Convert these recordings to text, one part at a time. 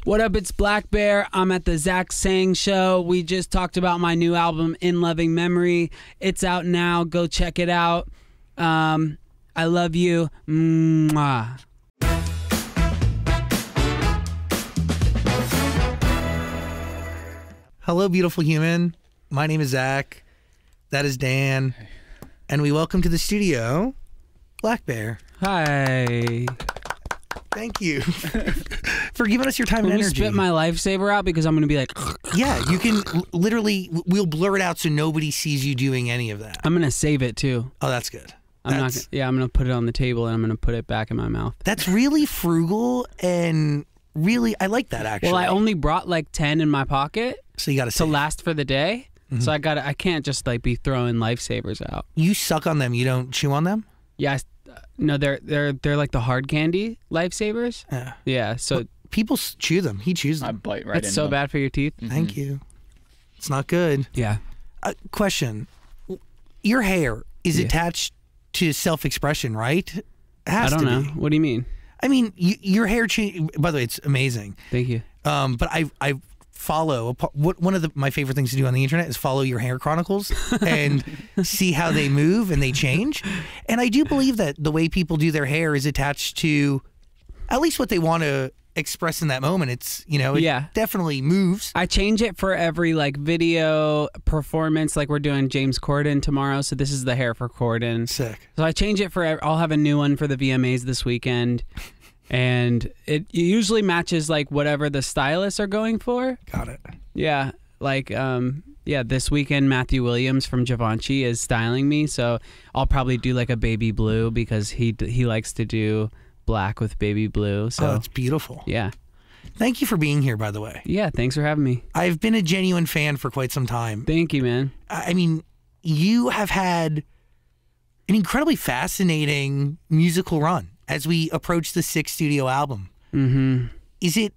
What up, it's Black Bear. I'm at the Zach Sang Show. We just talked about my new album, In Loving Memory. It's out now. Go check it out. I love you. Mwah. Hello, beautiful human. My name is Zach. That is Dan. And we welcome to the studio, Black Bear. Hi. Thank you for giving us your time and Can we energy. spit my lifesaver out because I'm going to be like... Yeah, you can literally, we'll blur it out so nobody sees you doing any of that. I'm going to save it too. Oh, that's good. I'm going to put it on the table and I'm going to put it back in my mouth. That's really frugal and really, I like that actually. Well, I only brought like 10 in my pocket So you got to last for the day. Mm-hmm. So I can't just like be throwing lifesavers out. You suck on them, you don't chew on them? Yeah, no, they're like the hard candy lifesavers. Yeah. Yeah, so well, people chew them. He chews them. I bite right in it's so them. bad for your teeth. Mm-hmm. Thank you. It's not good. Yeah. Question. Your hair is attached to self-expression, right? It has I don't know. be. What do you mean? I mean, your hair change. By the way, it's amazing. Thank you. But I follow one of my favorite things to do on the internet is follow your hair chronicles and see how they move and they change. And I do believe that the way people do their hair is attached to at least what they want to express in that moment. It's, it definitely moves. I change it for every like video performance. Like we're doing James Corden tomorrow, so this is the hair for Corden. Sick. So I change it for. I'll have a new one for the VMAs this weekend. And it usually matches like whatever the stylists are going for. Got it. Yeah, like this weekend Matthew Williams from Givenchy is styling me, so I'll probably do like a baby blue because he likes to do black with baby blue. So it's beautiful. Yeah. Thank you for being here, by the way. Yeah, thanks for having me. I've been a genuine fan for quite some time. Thank you, man. I mean, you have had an incredibly fascinating musical run as we approach the 6th studio album. Mm-hmm. Is it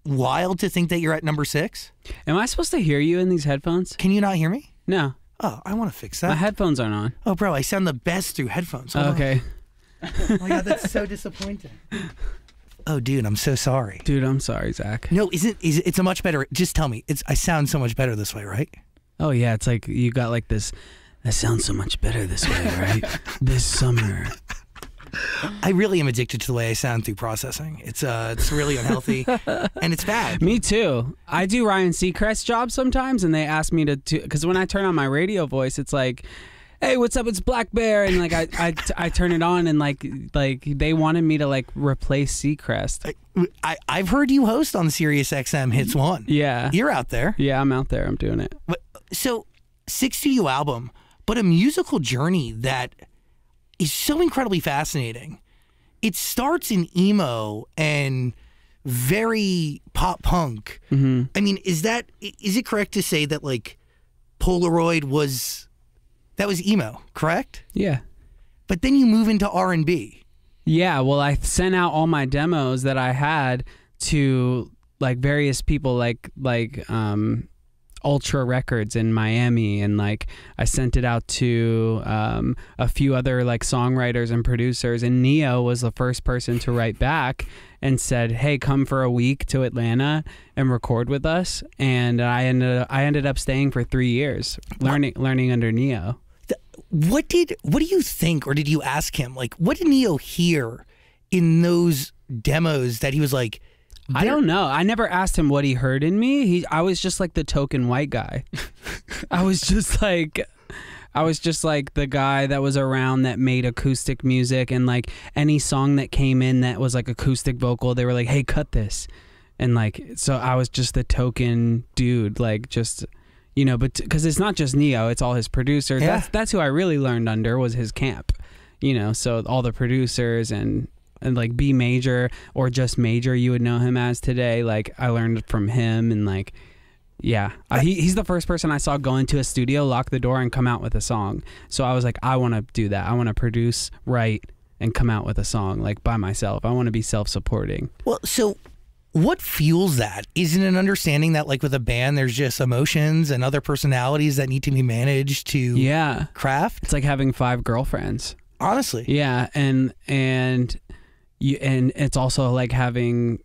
wild to think that you're at number 6? Am I supposed to hear you in these headphones? Can you not hear me? No. Oh, I want to fix that. My headphones aren't on. Oh, bro, I sound the best through headphones. Hold okay. on. Oh my God, that's so disappointing. Oh, dude, I'm so sorry. Dude, I'm sorry, Zach. No, it's a much better. Just tell me, I sound so much better this way, right? Oh yeah, it's like you got like this. That sounds so much better this way, right? This summer. I really am addicted to the way I sound through processing. It's really unhealthy, and it's bad. Me too. I do Ryan Seacrest jobs sometimes, and they ask me to because when I turn on my radio voice, it's like, "Hey, what's up? It's Black Bear," and like I turn it on, and like they wanted me to like replace Seacrest. I've heard you host on Sirius XM Hits 1. Yeah, you're out there. Yeah, I'm out there. I'm doing it. So, 6th studio album, but a musical journey that is so incredibly fascinating. It starts in emo and very pop punk. Mm-hmm. I mean, is it correct to say that like Polaroid was emo, correct? Yeah.ってthen you move into R&B. Yeah, well, I sent out all my demos that I had to like various people like Ultra Records in Miami, and like I sent it out to a few other like songwriters and producers, and Neo was the first person to write back and said, "Hey, come for a week to Atlanta and record with us." And I ended up staying for 3 years learning under Neo. What do you think, or did you ask him, like, what did Neo hear in those demos that he was like, I don't know. I never asked him what he heard in me. I was just like the token white guy. I was just like the guy that was around that made acoustic music, and like any song that came in that was like acoustic vocal, they were like, "Hey, cut this." And like, so I was just the token dude, like just, but because it's not just Neo, it's all his producers. Yeah. That's who I really learned under, was his camp, so all the producers and like B Major or just Major, you would know him as today. Like I learned from him, and like, yeah, he's the first person I saw go into a studio, lock the door, and come out with a song. So I was like, I want to do that. I want to produce, write, and come out with a song like by myself. I want to be self-supporting. Well, so what fuels that? Isn't it an understanding that like with a band, there's just emotions and other personalities that need to be managed to craft? It's like having 5 girlfriends. Honestly. Yeah, and it's also like having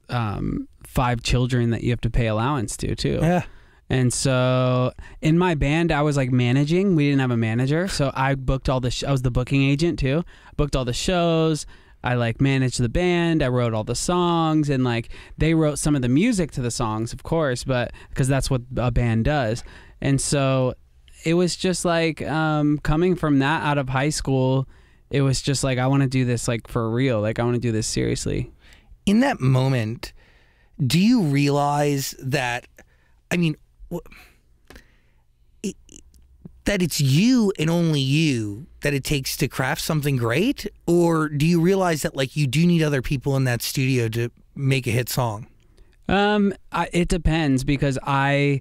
5 children that you have to pay allowance to too. Yeah. And so in my band, I was like managing. We didn't have a manager, so I booked all the. I was the booking agent too. Booked all the shows. I like managed the band. I wrote all the songs, and like they wrote some of the music to the songs, of course, but because that's what a band does. And so it was just like coming from that out of high school. It was just like, I want to do this like for real. Like I want to do this seriously. In that moment, do you realize that? I mean. That it's you and only you that it takes to craft something great? Or do you realize that like you do need other people in that studio to make a hit song? It depends, because I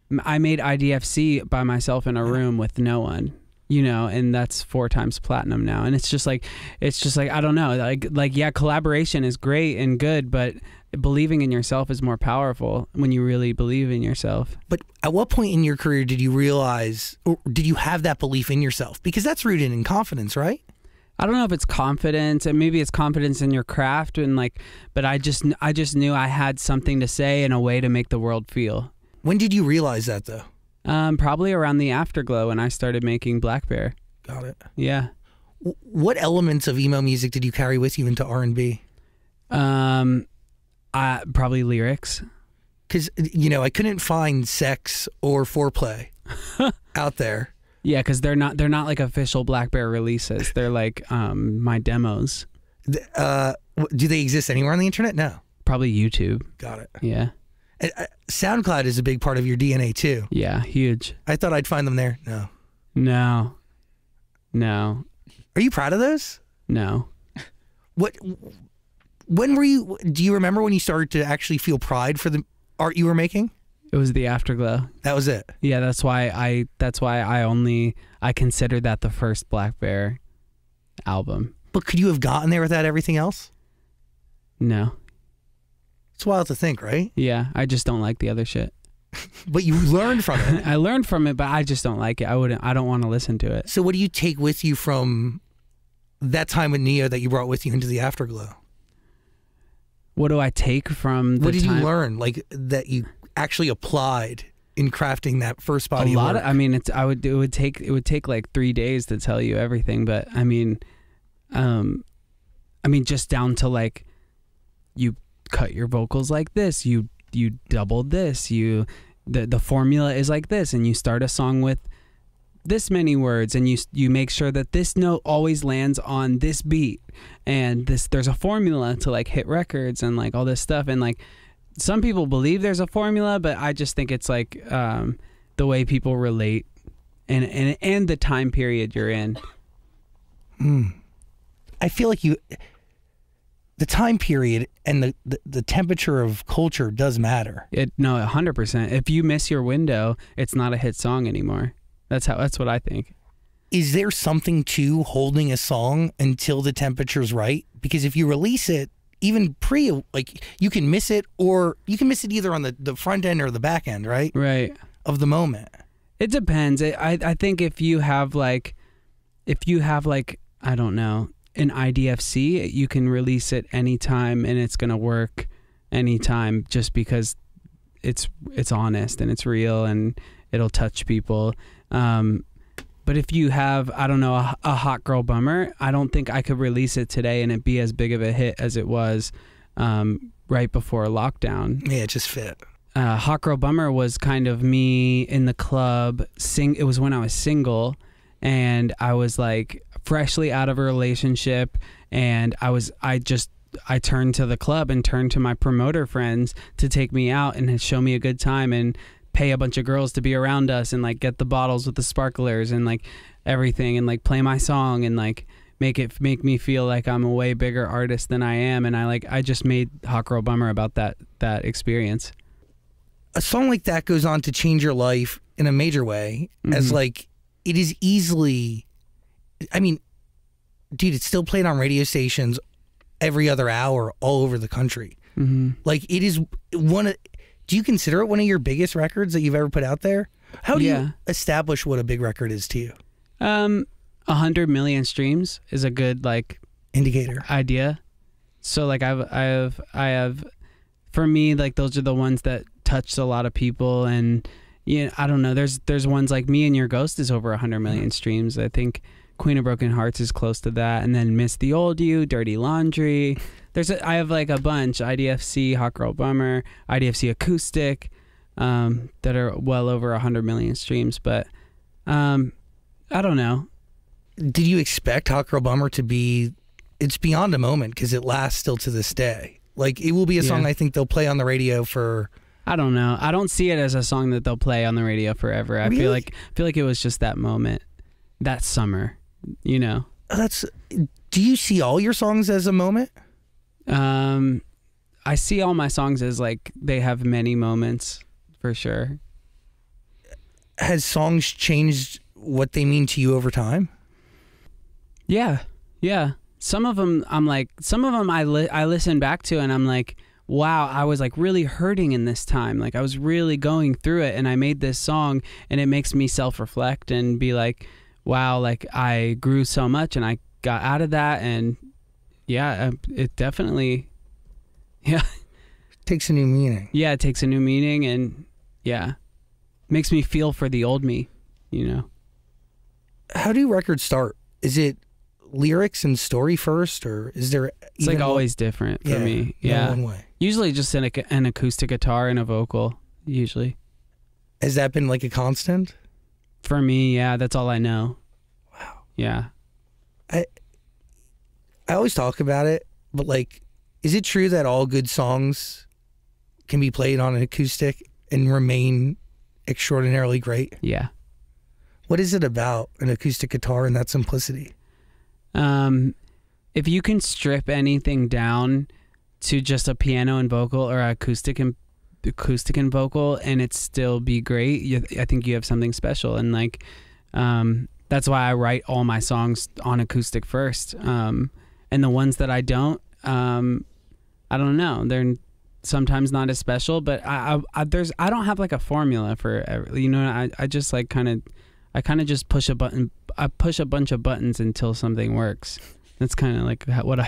made IDFC by myself in a room with no one, you know, and that's 4 times platinum now. And it's just like I don't know, like yeah, collaboration is great and good, but believing in yourself is more powerful when you really believe in yourself. But at what point in your career did you realize, or did you have that belief in yourself? Because that's rooted in confidence, right? I don't know if it's confidence, and maybe it's confidence in your craft, and like, but I just knew I had something to say and a way to make the world feel. When did you realize that though? Probably around the Afterglow when I started making Black Bear. Got it. Yeah. What elements of emo music did you carry with you into R&B? Probably lyrics. Because, you know, I couldn't find sex or foreplay out there. Yeah, because they're not like official Black Bear releases. They're like my demos. Do they exist anywhere on the internet? No. Probably YouTube. Got it. Yeah. SoundCloud is a big part of your DNA too. Yeah, huge. I thought I'd find them there. No. No. Are you proud of those? No. When were you? Do you remember when you started to actually feel pride for the art you were making? It was the Afterglow. That was it. Yeah, that's why I considered that the first Black Bear album. But could you have gotten there without everything else? No. It's wild to think, right? Yeah, I just don't like the other shit. But you learned from it. I learned from it, but I just don't like it. I don't want to listen to it. So what do you take with you from that time with Neo that you brought with you into the Afterglow? What do I take from the What did time? you learn, like, that you actually applied in crafting that first body a lot of work? I mean, it would take like 3 days to tell you everything, but I mean just down to like, you cut your vocals like this, you doubled this, the formula is like this, and you start a song with this many words, and you make sure that this note always lands on this beat, and there's a formula to like hit records and like all this stuff. And like, some people believe there's a formula, but I just think it's like the way people relate and the time period you're in. I feel like the time period and the temperature of culture does matter. No, 100%. If you miss your window, it's not a hit song anymore. That's what I think. Is there something to holding a song until the temperature's right? Because if you release it, even like, you can miss it, or you can miss it either on the front end or the back end, right? Right. Of the moment. It depends. I think if you have like, I don't know, an IDFC, you can release it anytime and it's gonna work anytime, just because it's honest and it's real and it'll touch people. But if you have, I don't know, a Hot Girl Bummer, I don't think I could release it today and it be as big of a hit as it was right before lockdown. Yeah, it just fit. Hot Girl Bummer was kind of me in the club. It was when I was single, and I was like freshly out of a relationship, and I turned to the club and turned to my promoter friends to take me out and show me a good time and pay a bunch of girls to be around us and like get the bottles with the sparklers and like everything, and like play my song and like make me feel like I'm a way bigger artist than I am. And I just made Hot Girl Bummer about that experience. A song like that goes on to change your life in a major way, as like, it is easily, I mean, dude, it's still played on radio stations every other hour all over the country. Like, it is do you consider it one of your biggest records that you've ever put out there? How do you establish what a big record is to you? 100 million streams is a good like indicator idea. So like I have for me, like those are the ones that touched a lot of people. And I don't know. There's ones like Me and Your Ghost is over 100 million streams. I think Queen of Broken Hearts is close to that, and then Miss the Old You, Dirty Laundry. I have like a bunch. IDFC, Hot Girl Bummer, IDFC Acoustic, that are well over 100 million streams. But I don't know. Did you expect Hot Girl Bummer to be? It's beyond a moment because it lasts still to this day. Like it will be a song I think they'll play on the radio for. I don't know. I don't see it as a song that they'll play on the radio forever. I feel like it was just that moment, that summer. Do you see all your songs as a moment? I see all my songs as like they have many moments for sure. Has songs changed what they mean to you over time? Yeah. Some of them I listen back to and I'm like, wow, I was like really hurting in this time. Like I was really going through it and I made this song and it makes me self-reflect and be like, wow, like I grew so much and I got out of that. And yeah, it definitely, takes a new meaning. Yeah, it takes a new meaning and makes me feel for the old me, How do records start? Is it lyrics and story first, or is there? It's like always different for me. Yeah, one way. Usually just an acoustic guitar and a vocal. Usually. Has that been like a constant? For me, yeah, that's all I know. Wow. Yeah. I always talk about it, but like, is it true that all good songs can be played on an acoustic and remain extraordinarily great? Yeah. What is it about an acoustic guitar and that simplicity? If you can strip anything down to just a piano and vocal or acoustic and vocal and it still be great, I think you have something special. And like, that's why I write all my songs on acoustic first. And the ones that I don't, I don't know. They're sometimes not as special, but I don't have like a formula for, I just like kind of just push a button. I push a bunch of buttons until something works. That's kind of like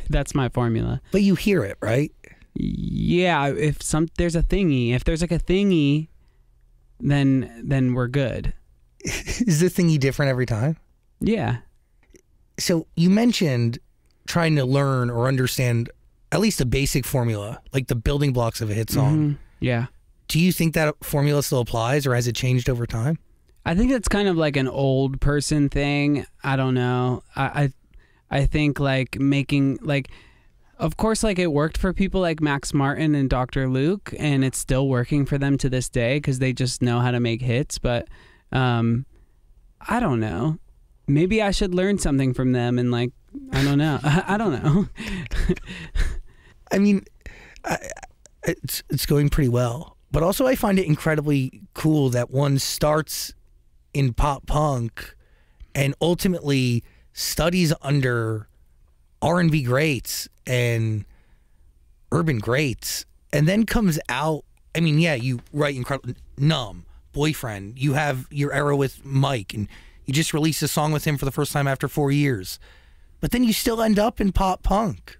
that's my formula. But you hear it, right? Yeah. If there's a thingy, if there's like a thingy, then we're good. Is the thingy different every time? Yeah. So you mentioned trying to learn or understand at least a basic formula, like the building blocks of a hit song. Mm-hmm. Yeah. Do you think that formula still applies, or has it changed over time? I think it's kind of like an old person thing. I don't know. I think like making like, of course, like it worked for people like Max Martin and Dr. Luke, and it's still working for them to this day because they just know how to make hits. But I don't know. Maybe I should learn something from them and like, I don't know. I don't know. I mean, it's going pretty well, but also I find it incredibly cool that one starts in pop punk and ultimately studies under R&B greats and urban greats and then comes out. I mean, yeah, you write incredible. Numb, Boyfriend, you have your era with Mike and you just released a song with him for the first time after 4 years, but then you still end up in pop punk.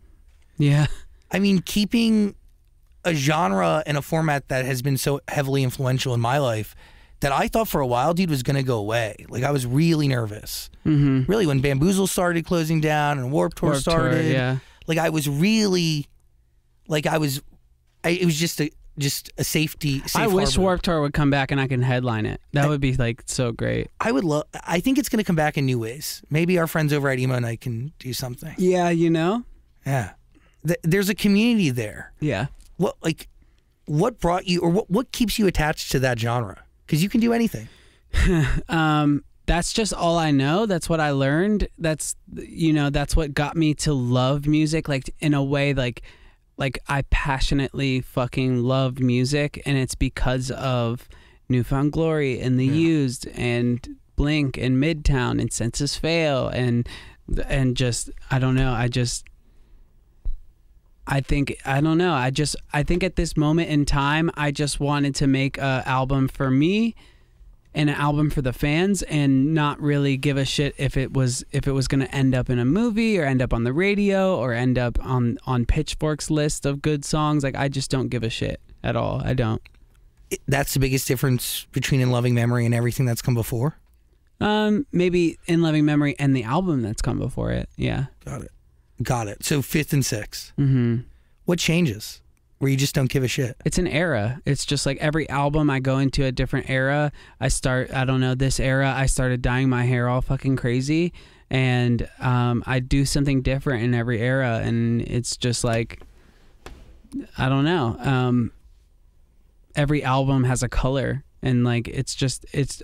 Yeah. I mean, keeping a genre and a format that has been so heavily influential in my life that I thought for a while, dude, was going to go away. Like, I was really nervous. Mm-hmm. Really, when Bamboozle started closing down and Warped Tour started, yeah. Like, I was really, like, it was just a safety. Safe I wish harbor. Warped Tour would come back and I can headline it. That would be like so great. I think it's going to come back in new ways. Maybe our friends over at Emo Night can do something. Yeah, Yeah. There's a community there. Yeah. What brought you, or what keeps you attached to that genre? Because you can do anything. That's just all I know. That's what I learned. That's what got me to love music. Like in a way, like I passionately fucking loved music, and it's because of New Found Glory and The Used and Blink and Midtown and Census Fail and just I don't know. I think at this moment in time, I just wanted to make an album for me and an album for the fans, and not really give a shit if it was going to end up in a movie or end up on the radio or end up on Pitchfork's list of good songs. Like, I just don't give a shit at all. I don't. That's the biggest difference between In Loving Memory and everything that's come before? Maybe In Loving Memory and the album that's come before it. Yeah. Got it. So 5th and 6th. Mm-hmm. What changes? Where you just don't give a shit? It's an era. It's just like every album I go into a different era. This era, I started dyeing my hair all fucking crazy. And I do something different in every era. And it's just like, I don't know. Every album has a color. And like,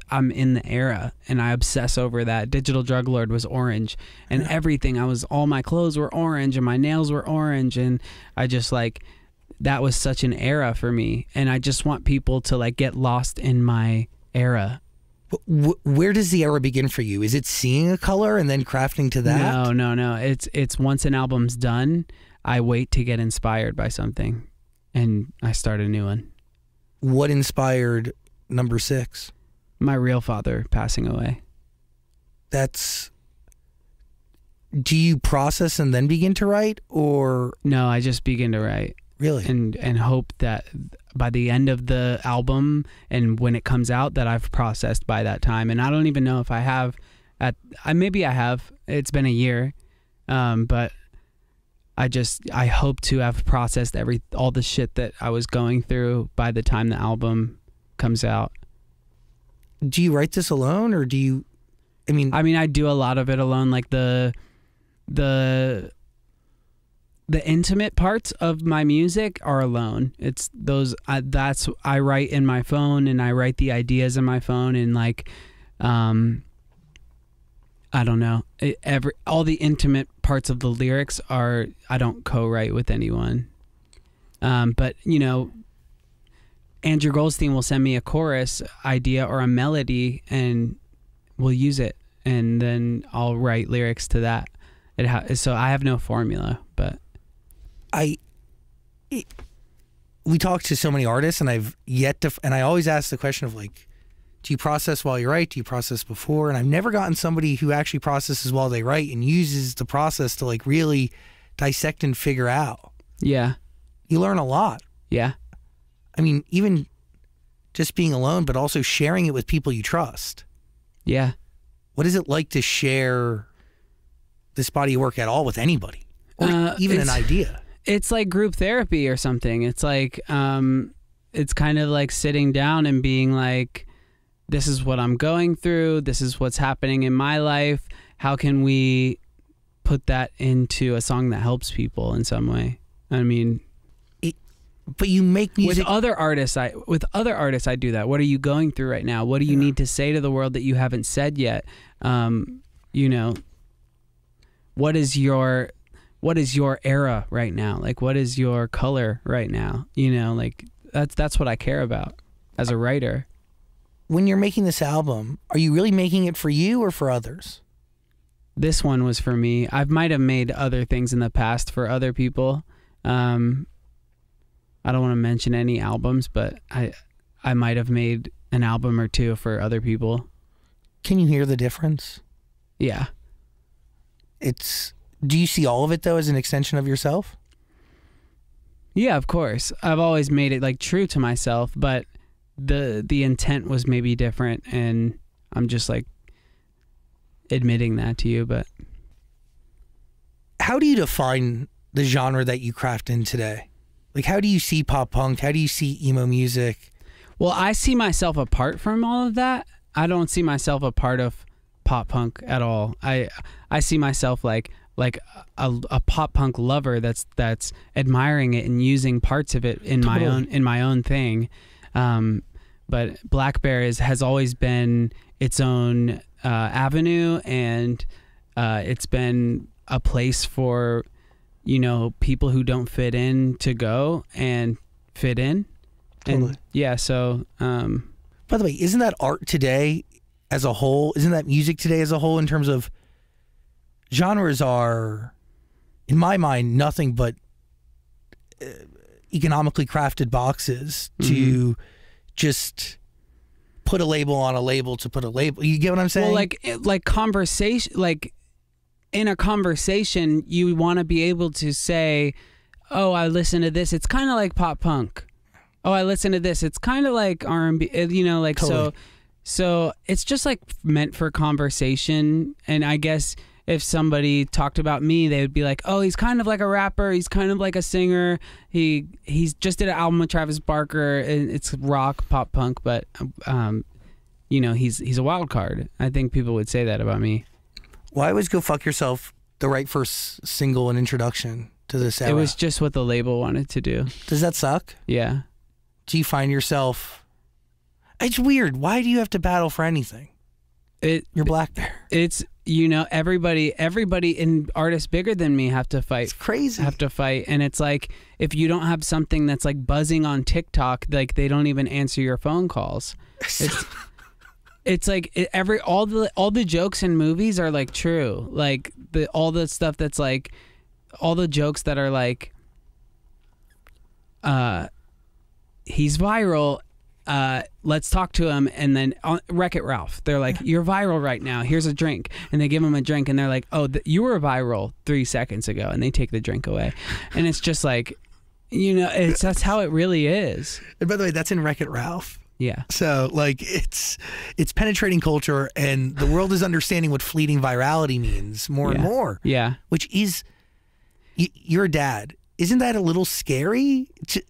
I'm in the era and I obsess over that. Digital Drug Lord was orange and everything. All my clothes were orange and my nails were orange. And I just like, that was such an era for me. And I just want people to like get lost in my era. Where does the era begin for you? Is it seeing a color and then crafting to that? No. It's once an album's done, I wait to get inspired by something and I start a new one. What inspired number 6? My real father passing away. Do you process and then begin to write, or? No, I just begin to write. Really? And hope that by the end of the album and when it comes out that I've processed by that time. And I don't even know if I have. Maybe I have. It's been a year. But I hope to have processed all the shit that I was going through by the time the album comes out. Do you write this alone, or do you? I mean, I do a lot of it alone. Like the intimate parts of my music are alone. It's those. I write in my phone, and I write the ideas in my phone, and like, I don't know. All the intimate parts of the lyrics I don't co-write with anyone. But you know, Andrew Goldstein will send me a chorus idea or a melody and we'll use it. And then I'll write lyrics to that. So I have no formula, but we talk to so many artists and and I always ask the question of like, do you process while you write? Do you process before? And I've never gotten somebody who actually processes while they write and uses the process to like really dissect and figure out. Yeah. You learn a lot. Yeah. I mean, even just being alone, but also sharing it with people you trust. Yeah. What is it like to share this body of work at all with anybody? Or even an idea? It's like group therapy or something. It's like, it's kind of like sitting down and being like, this is what I'm going through. This is what's happening in my life. How can we put that into a song that helps people in some way? I mean, but you make music with other artists. I do that. What are you going through right now? What do you need to say to the world that you haven't said yet? You know, what is your era right now? Like, what is your color right now? You know, like that's what I care about as a writer. When you're making this album, are you really making it for you or for others? This one was for me. I might have made other things in the past for other people. I don't want to mention any albums, but I might have made an album or two for other people. Can you hear the difference? Yeah. Do you see all of it though as an extension of yourself? Yeah, of course. I've always made it like true to myself, but the intent was maybe different, and I'm just like admitting that to you. But how do you define the genre that you craft in today? Like, how do you see pop punk? How do you see emo music? Well, I see myself apart from all of that. I don't see myself a part of pop punk at all. I see myself like a pop punk lover that's admiring it and using parts of it in my own thing. But Black Bear has always been its own avenue, and it's been a place for, you know, people who don't fit in to go and fit in. Totally. And yeah, so by the way, isn't that art today as a whole? Isn't that music today as a whole, in terms of genres are, in my mind, nothing but economically crafted boxes to just put a label on a label to put a label. You get what I'm saying? Well, like conversation, like in a conversation, you want to be able to say, "Oh, I listen to this. It's kind of like pop punk." "Oh, I listen to this. It's kind of like R&B." You know, like Totally. so it's just like meant for conversation. And I guess if somebody talked about me, they would be like, "Oh, he's kind of like a rapper. He's kind of like a singer. He's just did an album with Travis Barker, and it's rock, pop punk, but you know, he's a wild card." I think people would say that about me. Why was Go Fuck Yourself the right first single and introduction to this era? It was just what the label wanted to do. Does that suck? Yeah. Do you find yourself... It's weird. Why do you have to battle for anything? You're Black Bear. It's, you know, everybody and artists bigger than me have to fight. It's crazy. And it's like, if you don't have something that's like buzzing on TikTok, like they don't even answer your phone calls. It's like all the jokes in movies are like true. Like all the stuff that's like, all the jokes that are like, he's viral, let's talk to him. And then on Wreck-It Ralph, they're like, "You're viral right now, here's a drink." And they give him a drink and they're like, "Oh, you were viral 3 seconds ago," and they take the drink away. And it's just like, you know, that's how it really is. And by the way, that's in Wreck-It Ralph. Yeah. So like it's penetrating culture, and the world is understanding what fleeting virality means more and more. Yeah. Which is, you're a dad. Isn't that a little scary?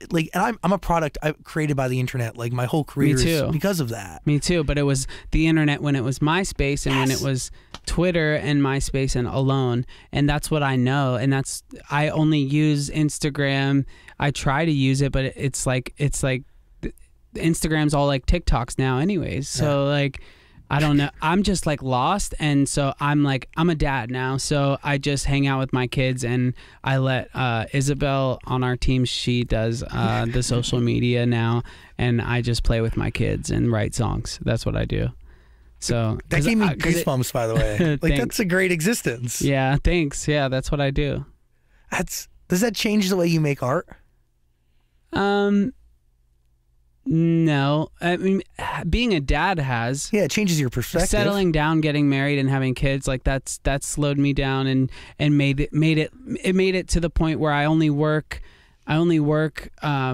Like, and I'm a product created by the internet. Like my whole career is because of that. Me too. But it was the internet when it was MySpace, and when it was Twitter and MySpace and alone. And that's what I know. And I only use Instagram. I try to use it, but it's like Instagram's all like TikToks now anyways. So like, I don't know. I'm just like lost. And so I'm a dad now. So I just hang out with my kids, and I let Isabel on our team, she does the social media now, and I just play with my kids and write songs. That's what I do. So that gave me goosebumps, by the way. Like that's a great existence. Yeah, thanks. Yeah, that's what I do. Does that change the way you make art? No, I mean, being a dad has. Yeah, it changes your perspective. Settling down, getting married, and having kids, like that slowed me down and made it to the point where I only work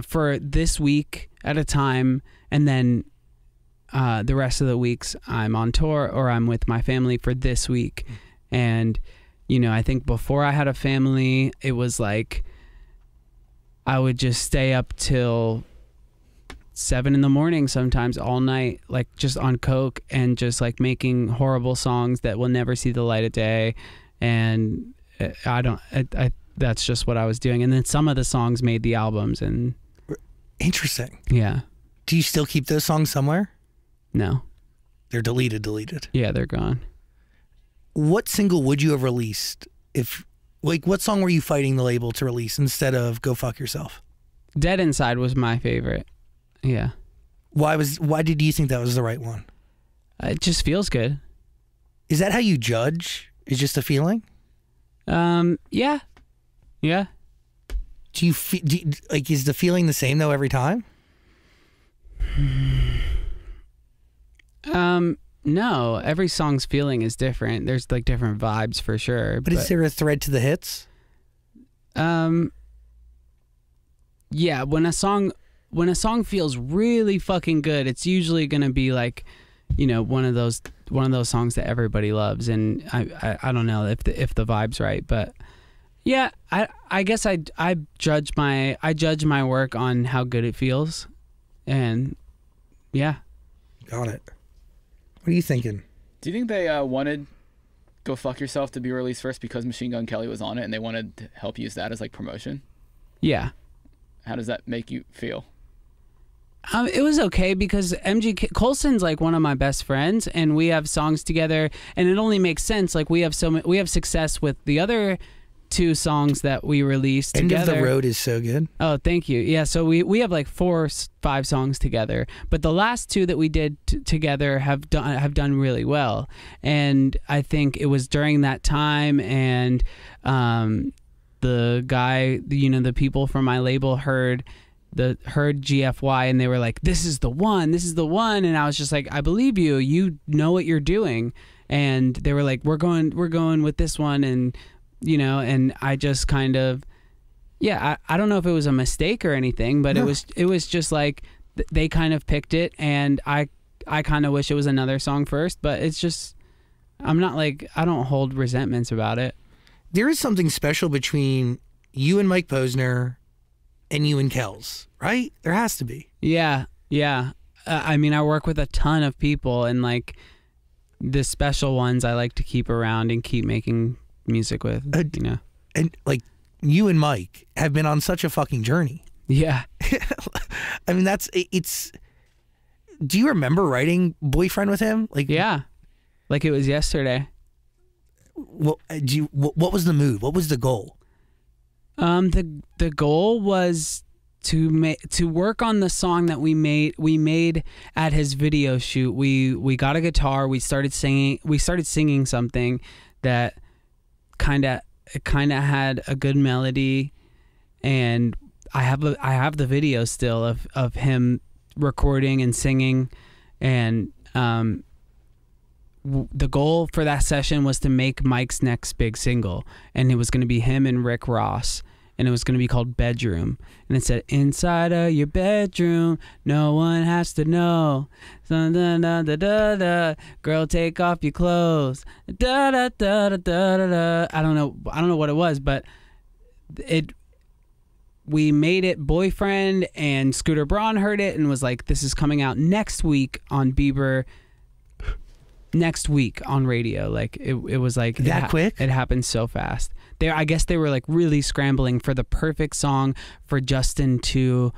for this week at a time, and then the rest of the weeks I'm on tour or I'm with my family for this week. And you know, I think before I had a family, it was like I would just stay up till 7 a.m. sometimes, all night, like just on coke and just like making horrible songs that will never see the light of day. And that's just what I was doing. And then some of the songs made the albums. And interesting. Yeah. Do you still keep those songs somewhere? No. They're deleted. Yeah, they're gone. What single would you have released what song were you fighting the label to release instead of Go Fuck Yourself? Dead Inside was my favorite. Yeah. Why did you think that was the right one? It just feels good. Is that how you judge? Is just a feeling? Yeah. Yeah. Is the feeling the same though every time? No, every song's feeling is different. There's like different vibes for sure. But is there a thread to the hits? Yeah, when a song feels really fucking good, it's usually gonna be like, you know, one of those songs that everybody loves. And I don't know if the vibe's right, but yeah, I guess I judge my work on how good it feels, and yeah. Got it. What are you thinking? Do you think they wanted Go Fuck Yourself to be released first because Machine Gun Kelly was on it, and they wanted to help use that as like promotion? Yeah. How does that make you feel? It was okay because Colson's like one of my best friends, and we have songs together, and it only makes sense. Like we have success with the other 2 songs that we released together. End of the Road is so good. Oh, thank you. Yeah, so we have like 4 or 5 songs together, but the last 2 that we did together have done really well. And I think it was during that time, and the guy, you know, the people from my label heard heard GFY, and they were like, this is the one, and I was just like, I believe you, you know what you're doing. And they were like, we're going with this one, and and I just kind of, I don't know if it was a mistake or anything, but No. it was just like they kind of picked it, and I kind of wish it was another song first, but it's just, I'm not like, I don't hold resentments about it. There is something special between you and Mike Posner and you and Kells, right? There has to be. Yeah. I mean, I work with a ton of people, and like the special ones I like to keep around and keep making music with, And like you and Mike have been on such a fucking journey. Yeah. I mean, it's. Do you remember writing Boyfriend with him? Like, Yeah. Like it was yesterday. What was the mood? What was the goal? The goal was to work on the song that we made at his video shoot. We got a guitar, we started singing something that kind of had a good melody, and I have the video still of him recording and singing, and the goal for that session was to make Mike's next big single, and it was going to be him and Rick Ross, and it was going to be called Bedroom, and it said, inside of your bedroom, no one has to know, da, da, da, da, da, da. Girl, take off your clothes, da, da, da, da, da, da, da. I don't know what it was, but we made it Boyfriend, and Scooter Braun heard it and was like, this is coming out next week on Bieber, next week on radio. Like it was like that quick. It happened so fast. I guess they were like really scrambling for the perfect song for Justin to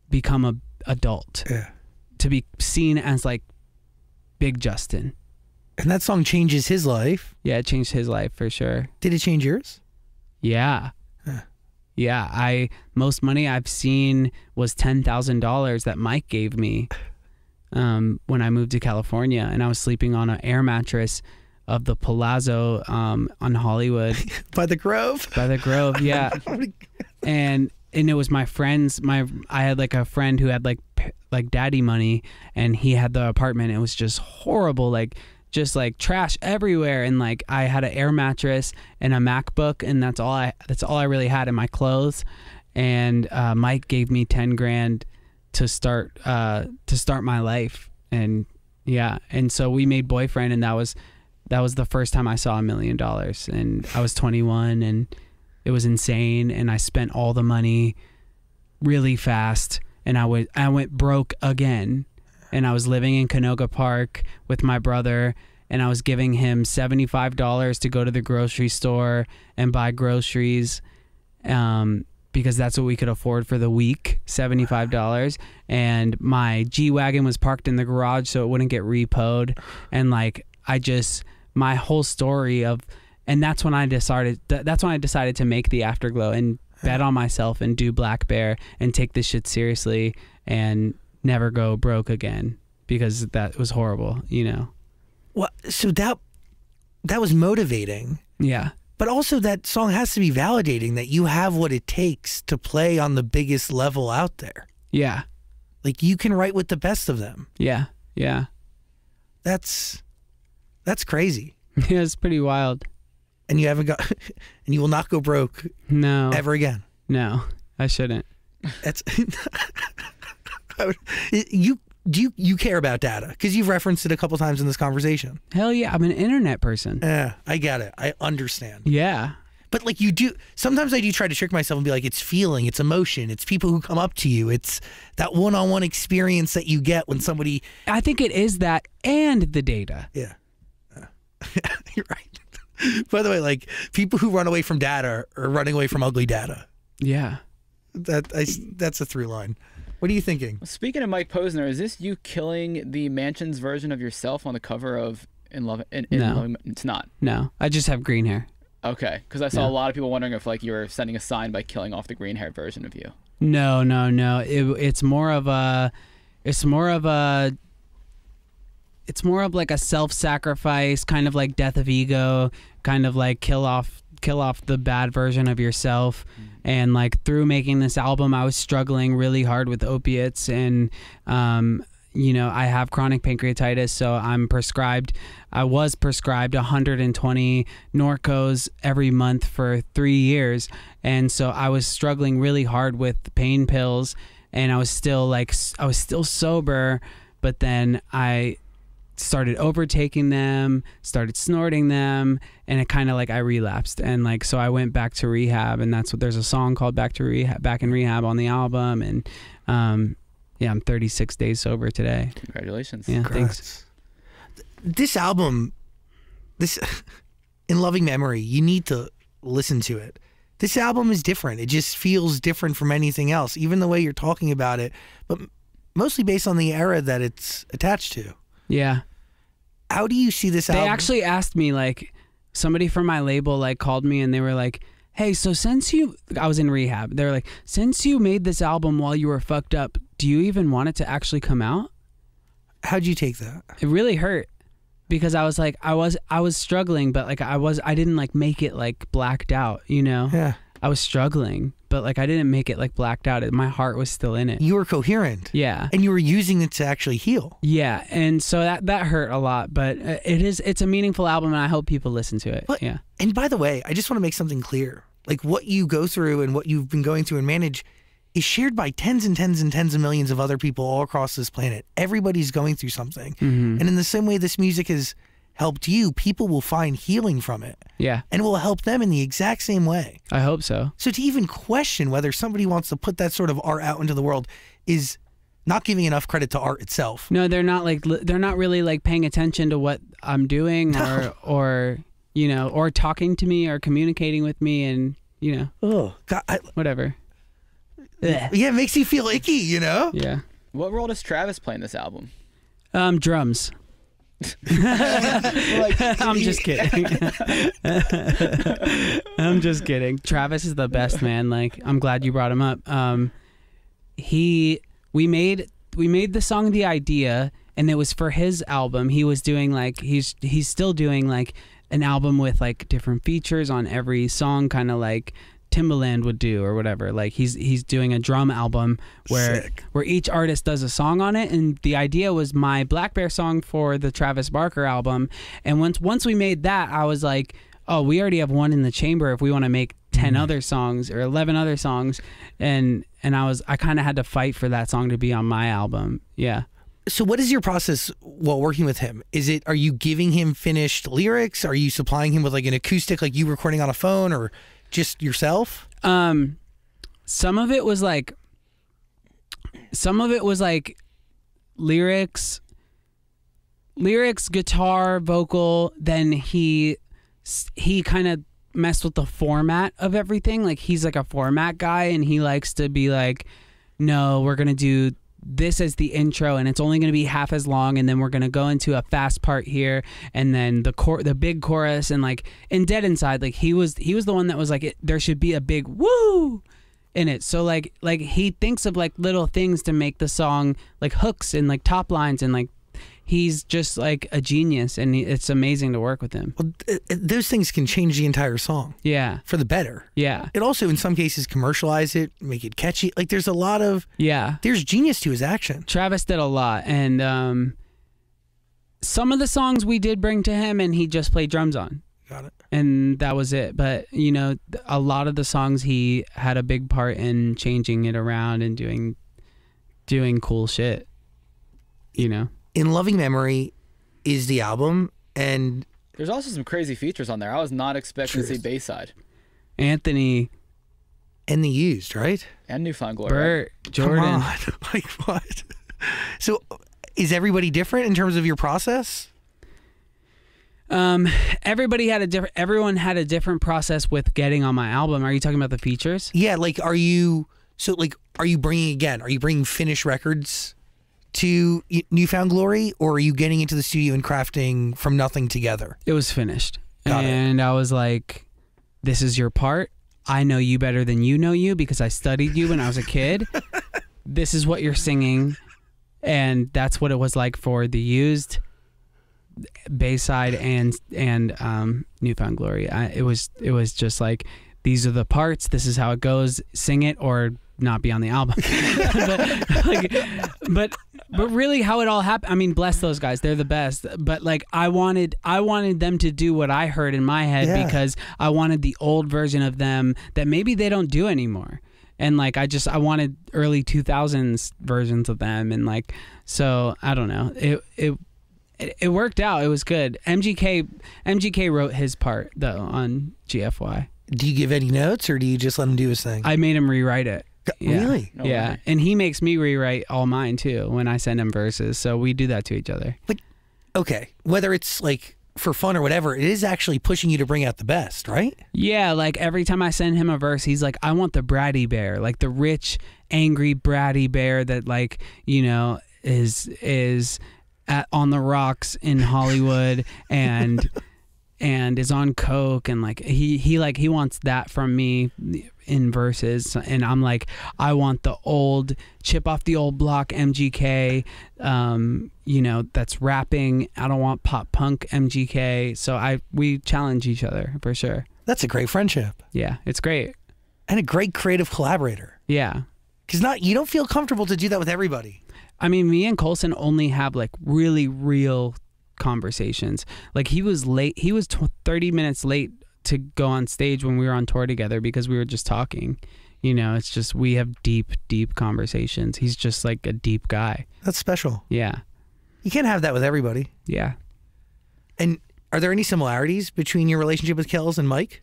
become a adult, to be seen as like Big Justin. And that song changes his life. Yeah, it changed his life for sure. Did it change yours? Yeah. Huh. Yeah, most money I've seen was $10,000 that Mike gave me when I moved to California, and I was sleeping on an air mattress of the Palazzo on Hollywood. By the Grove? By the Grove, yeah. and it was my friends. I had like a friend who had like daddy money, and he had the apartment. It was just horrible, just like trash everywhere, and like I had an air mattress and a MacBook, and that's all I really had in my clothes. And Mike gave me 10 grand to start my life, and so we made Boyfriend, and that was the first time I saw $1 million, and I was 21, and it was insane, and I spent all the money really fast, and I went broke again, and I was living in Canoga Park with my brother, and I was giving him $75 to go to the grocery store and buy groceries, because that's what we could afford for the week, $75. And my G-Wagon was parked in the garage so it wouldn't get repoed. And like, my whole story and that's when I decided to make the Afterglow and bet on myself and do Black Bear and take this shit seriously and never go broke again, because that was horrible, Well, so that was motivating. Yeah. But also that song has to be validating that you have what it takes to play on the biggest level out there. Yeah. Like, you can write with the best of them. Yeah. Yeah. That's crazy. Yeah, it's pretty wild. And you haven't got, and you will not go broke No. ever again. No, I shouldn't. That's you care about data, because you've referenced it a couple times in this conversation. Hell yeah, I'm an internet person. Yeah, I get it. I understand. Yeah. But like, you do, sometimes I do try to trick myself and be like, it's feeling, it's emotion, it's people who come up to you, it's that one-on-one experience that you get when somebody. I think it is that and the data. Yeah. You're right. By the way, like, people who run away from data are running away from ugly data. Yeah. That's a through line. What are you thinking? Speaking of Mike Posner, is this you killing the Mansions version of yourself on the cover of In Love? No. It's not. No, I just have green hair. Okay, because I saw No. a lot of people wondering if like you were sending a sign by killing off the green hair version of you. No. It's more of like a self-sacrifice, kind of like Death of Ego, kind of like kill off kill off the bad version of yourself. And like through making this album, I was struggling really hard with opiates, and you know, I have chronic pancreatitis, so I was prescribed 120 Norcos every month for 3 years. And so I was struggling really hard with pain pills, and I was still sober, but then I started overtaking them, started snorting them, and it kind of like I relapsed. And like, so I went back to rehab, and there's a song called Back in Rehab on the album. And yeah, I'm 36 days sober today. Congratulations. Yeah, Congrats. thanks. This album, in loving memory, you need to listen to it. This album is different. It just feels different from anything else, even the way you're talking about it, but mostly based on the era that it's attached to. Yeah. How do you see this album? They actually asked me, like, somebody from my label like called me and they were like, hey, so I was in rehab, they were like, since you made this album while you were fucked up, do you even want it to actually come out? How'd you take that? It really hurt, because I was like, I was struggling, but like I didn't like make it like blacked out, you know? Yeah. I was struggling, but like I didn't make it like blacked out. My heart was still in it. You were coherent. Yeah. And you were using it to actually heal. Yeah, and so that hurt a lot, but it's a meaningful album, and I hope people listen to it. But, yeah. And by the way, I just want to make something clear. Like, what you go through and what you've been going through and manage is shared by tens and tens and tens of millions of other people all across this planet. Everybody's going through something. Mm-hmm. And in the same way this music has helped you, people will find healing from it. Yeah. And it will help them in the exact same way. I hope so. So to even question whether somebody wants to put that sort of art out into the world is not giving enough credit to art itself. No, they're not really like paying attention to what I'm doing or you know, or talking to me or communicating with me, and you know, Oh, God, whatever. yeah, it makes you feel icky, you know? Yeah. What role does Travis play in this album? Drums. I'm just kidding. I'm just kidding. Travis is the best, man. Like, I'm glad you brought him up. We made the song The Idea, and it was for his album. He was doing like he's still doing like an album with like different features on every song, kind of like Timbaland would do or whatever. Like he's doing a drum album where each artist does a song on it, and The Idea was my Black Bear song for the Travis Barker album. And once we made that, I was like, oh, we already have one in the chamber if we want to make 10 other songs or 11 other songs. And I kind of had to fight for that song to be on my album. Yeah. So what is your process while working with him? Are you giving him finished lyrics? Are you supplying him with like an acoustic, like you recording on a phone, or just yourself? Some of it was like lyrics, guitar, vocal. Then he kind of messed with the format of everything. Like he's like a format guy, and he likes to be like, no, we're gonna do this as the intro, and it's only going to be half as long, and then we're going to go into a fast part here, and then the big chorus. And like in Dead Inside, like he was the one that was like, there should be a big woo in it. So like he thinks of like little things to make the song like hooks and like top lines, and like he's just like a genius, and it's amazing to work with him. Well, those things can change the entire song. Yeah. For the better. Yeah. It also, in some cases, commercialize it, make it catchy. Like there's a lot of, there's genius to his action. Travis did a lot, and some of the songs we did bring to him, and he just played drums on. Got it. And that was it. But, you know, a lot of the songs he had a big part in changing it around and doing cool shit, you know. In Loving Memory is the album, and there's also some crazy features on there. I was not expecting to see Bayside. Anthony. And The Used, right? And Newfound Glory. Bert, Jordan. Come on. Like what? So is everybody different in terms of your process? Everyone had a different process with getting on my album. Are you talking about the features? Yeah, like are you bringing finished records to Newfound Glory, or are you getting into the studio and crafting from nothing together? It was finished. Got and it. I was like, this is your part. I know you better than you know you because I studied you when I was a kid. This is what you're singing. And that's what it was like for The Used. Bayside and Newfound Glory. It was just like, these are the parts. This is how it goes. Sing it or not be on the album. but really, how it all happened. I mean, bless those guys. They're the best. But like, I wanted them to do what I heard in my head because I wanted the old version of them that maybe they don't do anymore. And like, I wanted early 2000s versions of them. And like, so I don't know. It worked out. It was good. MGK wrote his part though on GFY. Do you give any notes or do you just let him do his thing? I made him rewrite it. Yeah. Really? No Yeah. way. And he makes me rewrite all mine too when I send him verses. So we do that to each other. But okay, whether it's like for fun or whatever, it is actually pushing you to bring out the best, right? Yeah. Like every time I send him a verse, he's like, I want the bratty bear, like the rich, angry, bratty bear that like, you know, is on the rocks in Hollywood and is on coke, and like he wants that from me in verses, and I'm like, I want the old chip off the old block MGK, you know, that's rapping. I don't want pop punk MGK. So we challenge each other for sure. That's a great friendship Yeah, it's great. and a great creative collaborator. Yeah. Because you don't feel comfortable to do that with everybody. I mean, me and Colson only have like really real conversations. Like he was late. He was 30 minutes late to go on stage when we were on tour together because we were just talking. You know, it's just, we have deep, deep conversations. He's just like a deep guy. That's special. Yeah. You can't have that with everybody. Yeah. And are there any similarities between your relationship with Kells and Mike?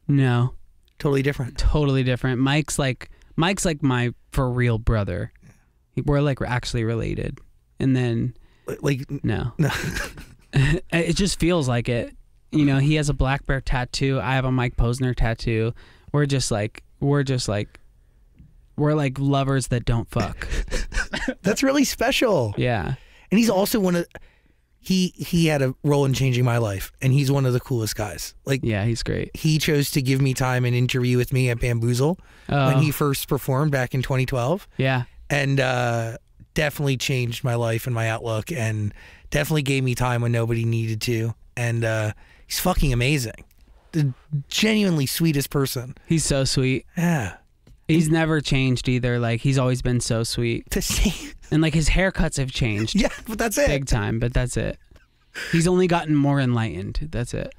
No, Totally different. totally different. Mike's like my for real brother. We're like actually related. And then Like, no. no. It just feels like it. You know, he has a black bear tattoo. I have a Mike Posner tattoo. We're like lovers that don't fuck. That's really special. Yeah. And he's also one of, he had a role in changing my life, and he's one of the coolest guys. Like, Yeah, he's great. he chose to give me time and interview with me at Bamboozle when he first performed back in 2012. Yeah. And definitely changed my life and my outlook, and definitely gave me time when nobody needed to. And he's fucking amazing. The genuinely sweetest person. He's so sweet. Yeah. He's never changed either. Like, he's always been so sweet. To see. And like his haircuts have changed Yeah, but that's it. big time, but that's it. He's only gotten more enlightened. That's it.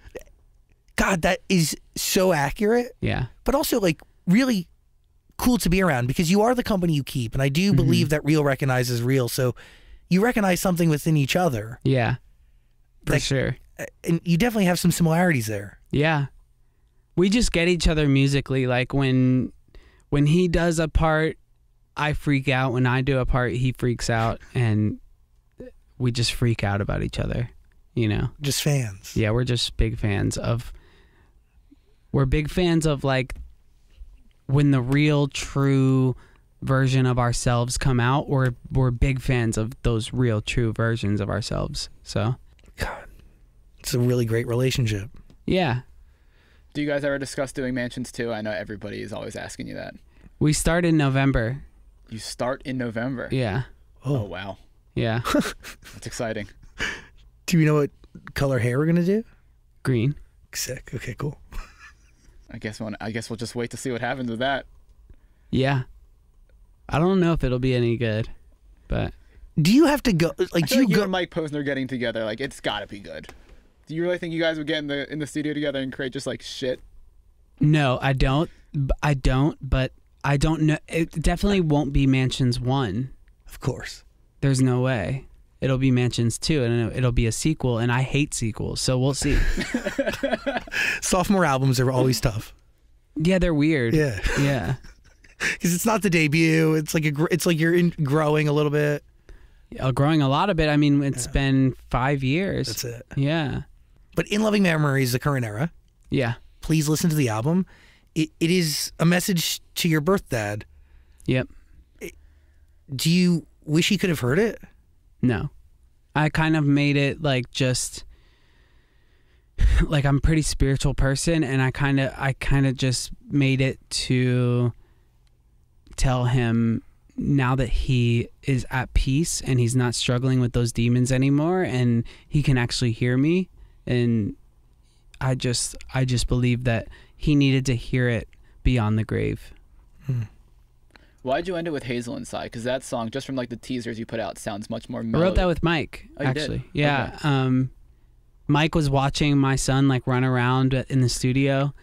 God, that is so accurate, Yeah. but also like really cool to be around, because you are the company you keep. And I do believe that real recognizes real. So you recognize something within each other. Yeah. For Like- sure. And you definitely have some similarities there. Yeah. We just get each other musically. Like when he does a part, I freak out. When I do a part, he freaks out, and we just freak out about each other, you know? Just fans. Yeah, we're just big fans of like when the real true version of ourselves come out, we're big fans of those real true versions of ourselves. So, God, it's a really great relationship. yeah. Do you guys ever discuss doing Mansions too? I know everybody is always asking you that. We start in November. You start in November. Yeah. Oh wow, Yeah. that's exciting. Do you know what color hair we're gonna do? Green. Sick. Okay, cool. I guess we'll just wait to see what happens with that. Yeah. I don't know if it'll be any good, but Do you have to go? I Like, do feel you like you go? and Mike Posner getting together, like it's got to be good. Do you really think you guys would get in the studio together and create just like shit? no, I don't. But I don't know. It definitely won't be Mansions 1. Of course. There's no way. It'll be Mansions 2, and it'll be a sequel, and I hate sequels, so we'll see. Sophomore albums are always tough. Yeah, they're weird. Yeah, Yeah. because it's not the debut. It's like it's like you're growing a little bit. Growing a lot of it. I mean, it's been 5 years. That's it. Yeah. But In Loving Memories, the current era. Yeah. Please listen to the album. It is a message to your birth dad. Yep. Do you wish he could have heard it? No. I kind of made it like just like I'm a pretty spiritual person, and I kind of just made it to tell him now that he is at peace and he's not struggling with those demons anymore, and he can actually hear me, and I just believe that he needed to hear it beyond the grave. Why'd you end it with Hazel Inside? Because that song, just from like the teasers you put out, sounds much more I mellow. wrote that with Mike, Oh, you actually. did? Yeah. Okay. Mike was watching my son like run around in the studio,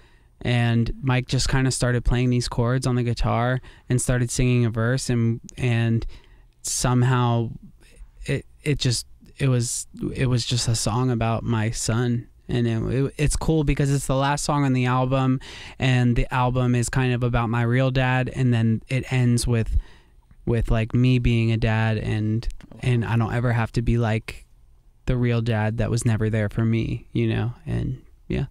and Mike just kind of started playing these chords on the guitar and started singing a verse, and somehow it was just a song about my son. And it's cool because it's the last song on the album, and the album is kind of about my real dad, and then it ends with like me being a dad, and I don't ever have to be like the real dad that was never there for me, you know. And yeah,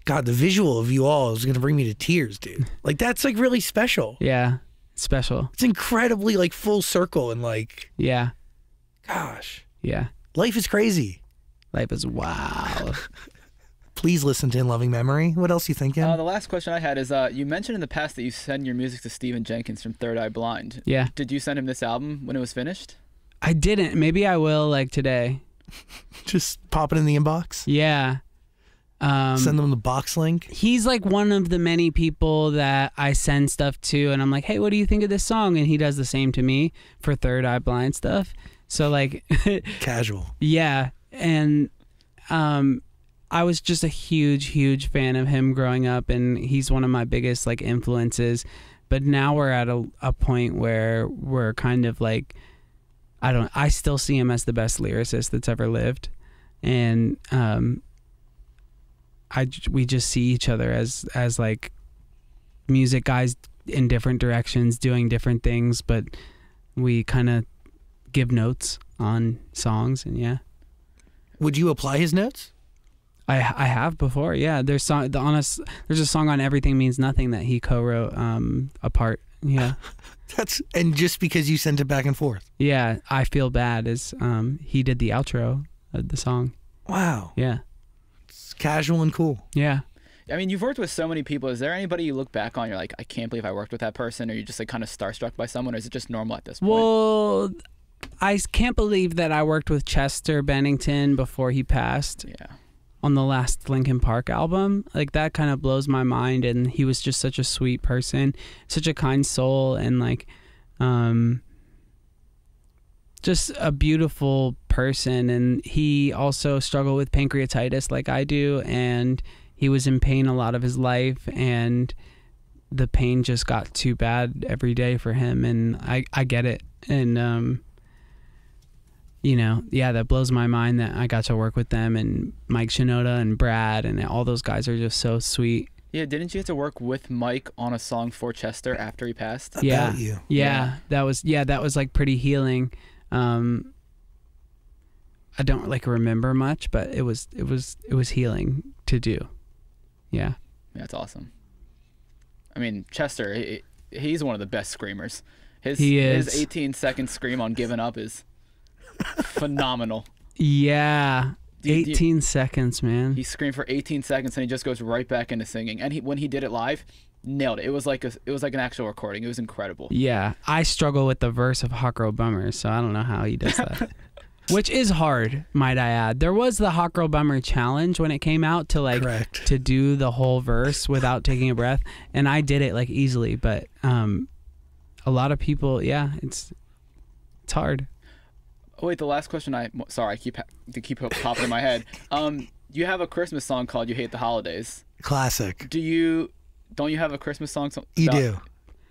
God, the visual of you all is gonna bring me to tears, dude. Like that's like really special. yeah, it's special. It's incredibly like full circle and like, Yeah, gosh, yeah. life is crazy. Life is wild. Please listen to In Loving Memory. What else you thinking? The last question I had is, you mentioned in the past that you send your music to Stephen Jenkins from Third Eye Blind. Yeah, Did you send him this album when it was finished? I didn't. Maybe I will like today. Just pop it in the inbox. Yeah. Send them the box link. He's like one of the many people that I send stuff to, and I'm like, hey, what do you think of this song? And he does the same to me for Third Eye Blind stuff. So like, Casual. yeah. And I was just a huge fan of him growing up, and he's one of my biggest like influences. But now we're at a point where we're kind of like, I still see him as the best lyricist that's ever lived. And we just see each other as like music guys in different directions doing different things, but we kind of give notes on songs. And yeah, Would you apply his notes? I have before. Yeah, there's a song on Everything Means Nothing that he co-wrote apart. Yeah. And just because you sent it back and forth. Yeah, I Feel Bad is he did the outro of the song. Wow. Yeah. It's casual and cool. Yeah. I mean, you've worked with so many people. Is there anybody you look back on, you're like, I can't believe I worked with that person? Or you're just like kind of starstruck by someone? Or is it just normal at this point? Well, I can't believe that I worked with Chester Bennington before he passed. Yeah. On the last Linkin Park album. Like, that kind of blows my mind, and he was just such a sweet person, such a kind soul, and like just a beautiful person. And he also struggled with pancreatitis like I do, and he was in pain a lot of his life, and the pain just got too bad every day for him, and I get it. And you know, yeah, that blows my mind that I got to work with them, and Mike Shinoda and Brad, and all those guys are just so sweet. Yeah, didn't you get to work with Mike on a song for Chester after he passed? About you. Yeah, that was like pretty healing. I don't like remember much, but it was healing to do. Yeah. That's awesome. I mean, Chester, he's one of the best screamers. His 18-second scream on Giving Up is phenomenal. Yeah. 18 seconds, man. He screamed for 18 seconds and he just goes right back into singing. And when he did it live, nailed it. It was like an actual recording. It was incredible. Yeah. I struggle with the verse of Hot Girl Bummer, so I don't know how he does that. Which is hard, might I add. There was the Hot Girl Bummer challenge when it came out to like Correct. to do the whole verse without taking a breath, and I did it like easily, but a lot of people, yeah, it's hard. Oh, wait, the last question I keep popping in my head. You have a Christmas song called "You Hate the Holidays." Classic. Don't you have a Christmas song? You do.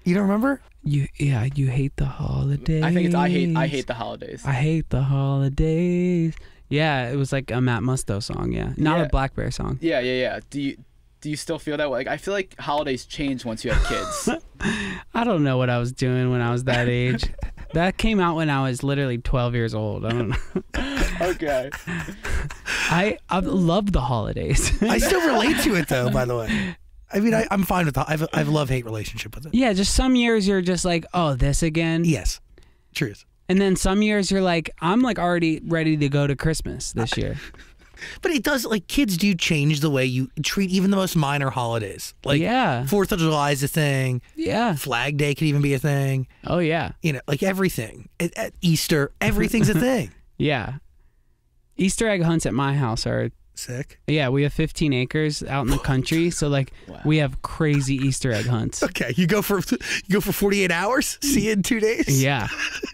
You don't remember? You hate the holidays. I think it's I hate the holidays. I hate the holidays. Yeah, it was like a Matt Musto song. Yeah, not a Black Bear song. Yeah. Do you still feel that way? Like, I feel like holidays change once you have kids. I don't know what I was doing when I was that age. That came out when I was literally 12 years old. I don't know. Okay. I love the holidays. I still relate to it though, by the way. I mean, I'm fine with that. I have a love-hate relationship with it. Yeah, just some years you're just like, oh, this again? Yes. Truth. And then some years you're like, I'm like already ready to go to Christmas this year. But it does, like, kids do change the way you treat even the most minor holidays. Like, yeah. 4th of July is a thing. Yeah. Flag Day could even be a thing. Oh, yeah. You know, like everything. At Easter, everything's a thing. Yeah. Easter egg hunts at my house are sick. Yeah, we have 15 acres out in the country, so like we have crazy Easter egg hunts. Okay, you go for 48 hours. See you in 2 days. Yeah.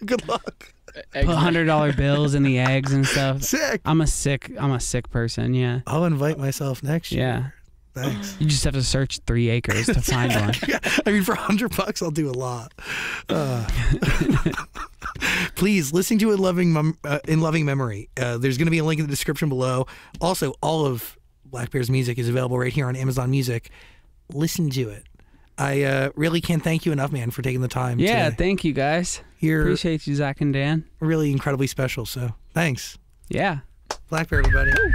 Good luck. Put $100 bills in the eggs and stuff. Sick. I'm a sick person. Yeah. I'll invite myself next year. Yeah. Thanks. You just have to search 3 acres to find one. Yeah, I mean, for $100, I'll do a lot. Please listen to it in loving memory. There's going to be a link in the description below. Also, all of Black Bear's music is available right here on Amazon Music. Listen to it. I really can't thank you enough, man, for taking the time. Yeah, thank you guys. Appreciate you, Zach and Dan. Really incredibly special. So thanks. Yeah. Black Bear, everybody. Woo.